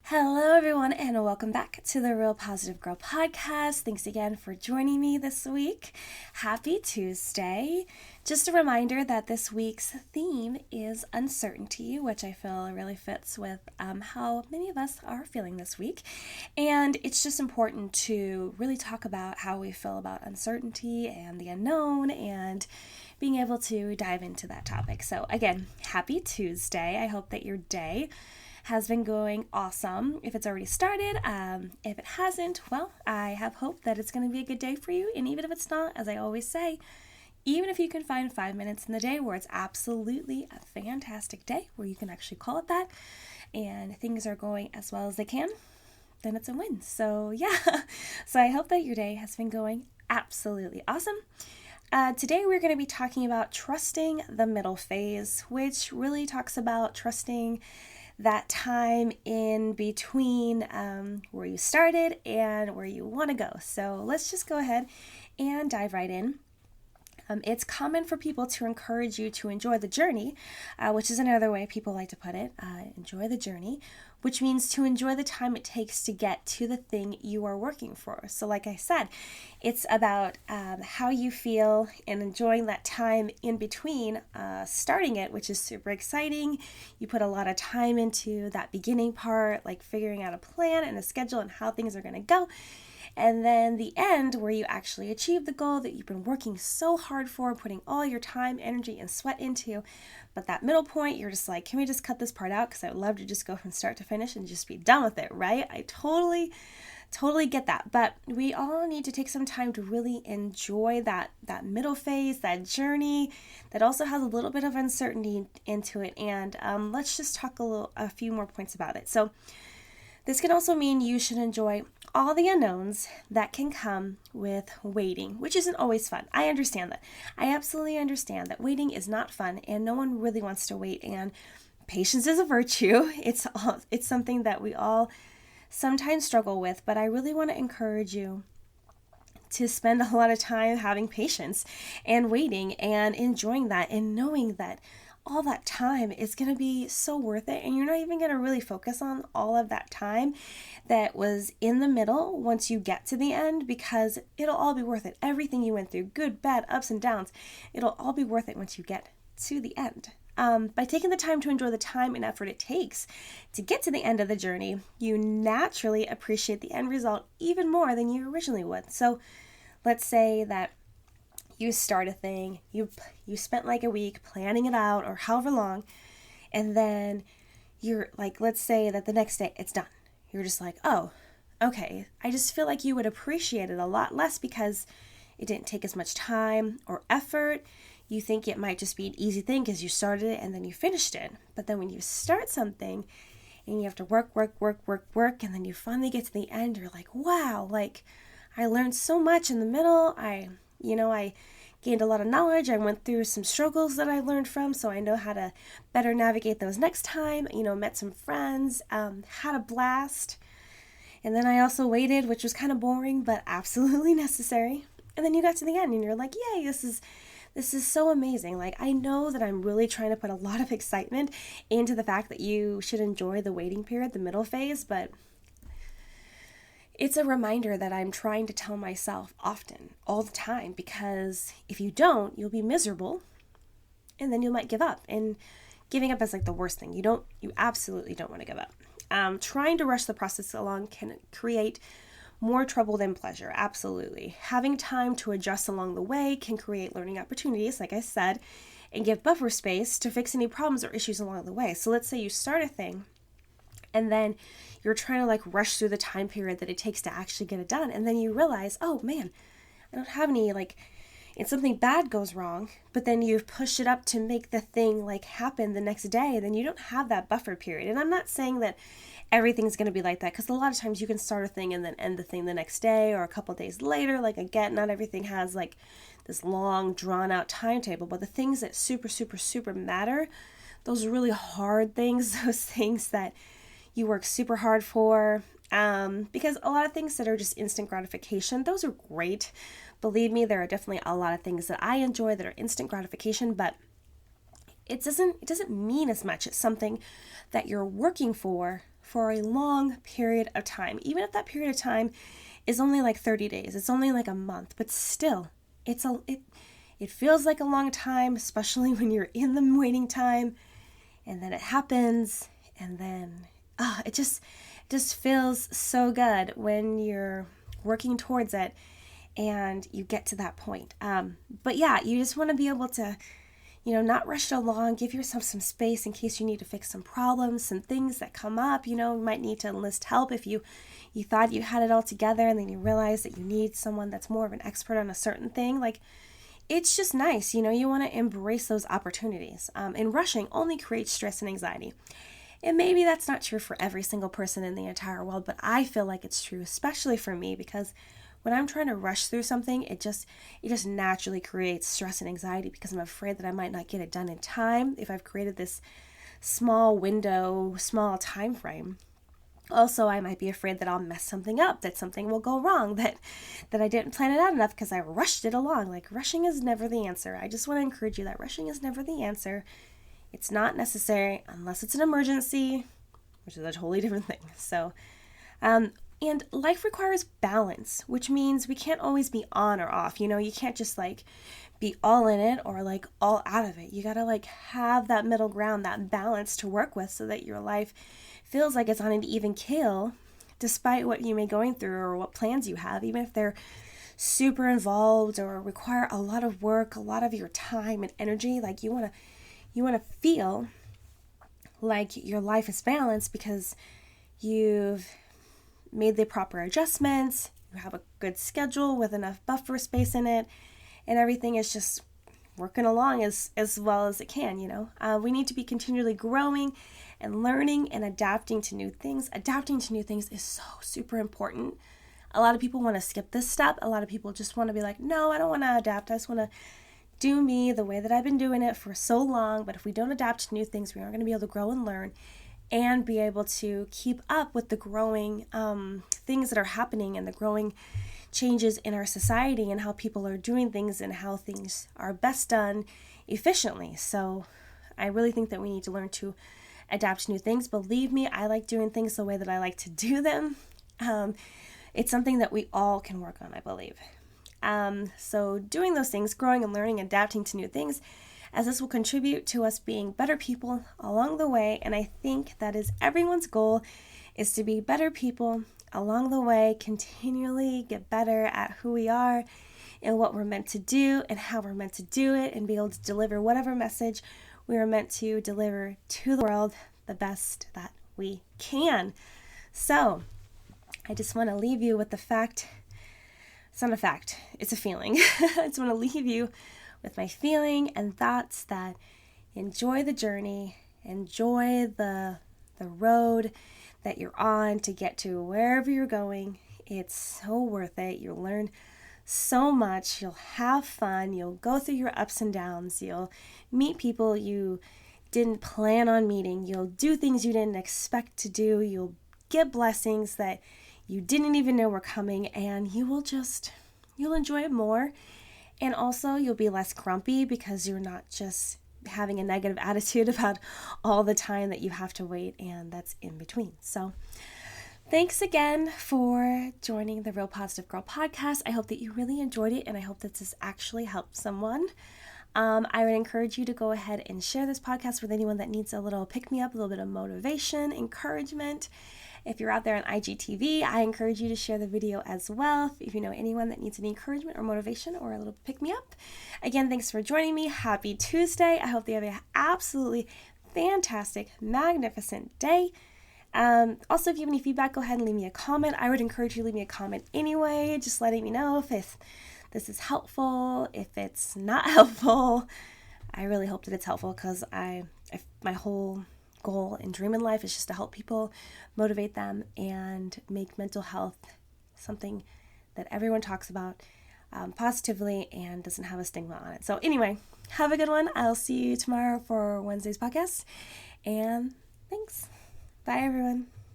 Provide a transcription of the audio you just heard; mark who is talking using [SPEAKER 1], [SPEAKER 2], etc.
[SPEAKER 1] Hello, everyone, and welcome back to the Real Positive Girl podcast. Thanks again for joining me this week. Happy Tuesday. Just a reminder that this week's theme is uncertainty, which I feel really fits with how many of us are feeling this week. And it's just important to really talk about how we feel about uncertainty and the unknown and being able to dive into that topic. So again, happy Tuesday. I hope that your day has been going awesome. If it's already started, if it hasn't, well, I have hope that it's going to be a good day for you. And even if it's not, as I always say, even if you can find 5 minutes in the day where it's absolutely a fantastic day, where you can actually call it that, and things are going as well as they can, then it's a win. So yeah, so I hope that your day has been going absolutely awesome. Today we're going to be talking about trusting the middle phase, which really talks about trusting that time in between where you started and where you want to go. So let's just go ahead and dive right in. It's common for people to encourage you to enjoy the journey, which is another way people like to put it, enjoy the journey, which means to enjoy the time it takes to get to the thing you are working for. So like I said, it's about how you feel and enjoying that time in between starting it, which is super exciting. You put a lot of time into that beginning part, like figuring out a plan and a schedule and how things are going to go. And then the end where you actually achieve the goal that you've been working so hard for, putting all your time, energy, and sweat into. But that middle point, you're just like, can we just cut this part out? Because I would love to just go from start to finish and just be done with it, right? I totally get that. But we all need to take some time to really enjoy that middle phase, that journey that also has a little bit of uncertainty into it. And let's just talk a few more points about it. So this can also mean you should enjoy all the unknowns that can come with waiting, which isn't always fun. I understand that. I absolutely understand that waiting is not fun and no one really wants to wait, and patience is a virtue. It's something that we all sometimes struggle with, but I really want to encourage you to spend a lot of time having patience and waiting and enjoying that and knowing that all that time is going to be so worth it, and you're not even going to really focus on all of that time that was in the middle once you get to the end, because it'll all be worth it. Everything you went through, good, bad, ups and downs, it'll all be worth it once you get to the end. By taking the time to enjoy the time and effort it takes to get to the end of the journey, you naturally appreciate the end result even more than you originally would. So let's say that you start a thing, you spent like a week planning it out or however long, and then you're like, let's say that the next day it's done. You're just like, oh, okay. I just feel like you would appreciate it a lot less because it didn't take as much time or effort. You think it might just be an easy thing because you started it and then you finished it. But then when you start something and you have to work, and then you finally get to the end, you're like, wow, like I learned so much in the middle. I gained a lot of knowledge. I went through some struggles that I learned from, so I know how to better navigate those next time. Met some friends, had a blast. And then I also waited, which was kind of boring, but absolutely necessary. And then you got to the end and you're like, yay, this is so amazing. Like, I know that I'm really trying to put a lot of excitement into the fact that you should enjoy the waiting period, the middle phase, but it's a reminder that I'm trying to tell myself often, all the time, because if you don't, you'll be miserable and then you might give up. And giving up is like the worst thing. You absolutely don't want to give up. Trying to rush the process along can create more trouble than pleasure. Absolutely. Having time to adjust along the way can create learning opportunities, like I said, and give buffer space to fix any problems or issues along the way. So let's say you start a thing and then you're trying to like rush through the time period that it takes to actually get it done. And then you realize, oh man, I don't have any, and something bad goes wrong, but then you've pushed it up to make the thing happen the next day. And then you don't have that buffer period. And I'm not saying that everything's going to be like that, because a lot of times you can start a thing and then end the thing the next day or a couple days later. Again, not everything has this long drawn out timetable, but the things that super matter, those really hard things, those things that you work super hard for, because a lot of things that are just instant gratification, those are great. Believe me, there are definitely a lot of things that I enjoy that are instant gratification, but it doesn't mean as much as something that you're working for for a long period of time. Even if that period of time is only like 30 days, it's only like a month, but still, it feels like a long time, especially when you're in the waiting time, and then it happens, and then it just feels so good when you're working towards it and you get to that point. But yeah, you just want to be able to, not rush it along, give yourself some space in case you need to fix some problems, some things that come up. You might need to enlist help if you thought you had it all together and then you realize that you need someone that's more of an expert on a certain thing. Like, it's just nice, you want to embrace those opportunities. And rushing only creates stress and anxiety. And maybe that's not true for every single person in the entire world, but I feel like it's true, especially for me, because when I'm trying to rush through something, it just naturally creates stress and anxiety because I'm afraid that I might not get it done in time if I've created this small window, small time frame. Also, I might be afraid that I'll mess something up, that something will go wrong, that I didn't plan it out enough because I rushed it along. Like, rushing is never the answer. I just want to encourage you that rushing is never the answer. It's not necessary unless it's an emergency, which is a totally different thing. So, and life requires balance, which means we can't always be on or off. You can't just be all in it or all out of it. You got to have that middle ground, that balance to work with so that your life feels like it's on an even keel, despite what you may be going through or what plans you have, even if they're super involved or require a lot of work, a lot of your time and energy. You want to feel like your life is balanced because you've made the proper adjustments, you have a good schedule with enough buffer space in it, and everything is just working along as well as it can, We need to be continually growing and learning and adapting to new things. Adapting to new things is so super important. A lot of people want to skip this step. A lot of people just want to be like, no, I don't want to adapt. I just want to do me the way that I've been doing it for so long. But if we don't adapt to new things, we aren't going to be able to grow and learn and be able to keep up with the growing things that are happening and the growing changes in our society and how people are doing things and how things are best done efficiently. So I really think that we need to learn to adapt to new things. Believe me, I like doing things the way that I like to do them. It's something that we all can work on, I believe. So doing those things, growing and learning, adapting to new things, as this will contribute to us being better people along the way. And I think that is everyone's goal, is to be better people along the way, continually get better at who we are and what we're meant to do and how we're meant to do it, and be able to deliver whatever message we are meant to deliver to the world the best that we can. So I just want to leave you with the fact, it's not a fact, it's a feeling. I just want to leave you with my feeling and thoughts that enjoy the journey, enjoy the road that you're on to get to wherever you're going. It's so worth it. You'll learn so much. You'll have fun. You'll go through your ups and downs. You'll meet people you didn't plan on meeting. You'll do things you didn't expect to do. You'll get blessings that you didn't even know were coming, and you'll enjoy it more. And also, you'll be less grumpy because you're not just having a negative attitude about all the time that you have to wait and that's in between. So thanks again for joining the Real Positive Girl podcast. I hope that you really enjoyed it, and I hope that this actually helped someone. I would encourage you to go ahead and share this podcast with anyone that needs a little pick-me-up, a little bit of motivation, encouragement. If you're out there on IGTV, I encourage you to share the video as well if you know anyone that needs any encouragement or motivation or a little pick-me-up. Again, thanks for joining me. Happy Tuesday. I hope that you have an absolutely fantastic, magnificent day. Also, if you have any feedback, go ahead and leave me a comment. I would encourage you to leave me a comment anyway, just letting me know if this is helpful, if it's not helpful. I really hope that it's helpful because my whole goal and dream in life is just to help people, motivate them, and make mental health something that everyone talks about positively and doesn't have a stigma on it. So anyway, have a good one. I'll see you tomorrow for Wednesday's podcast, and thanks. Bye, everyone.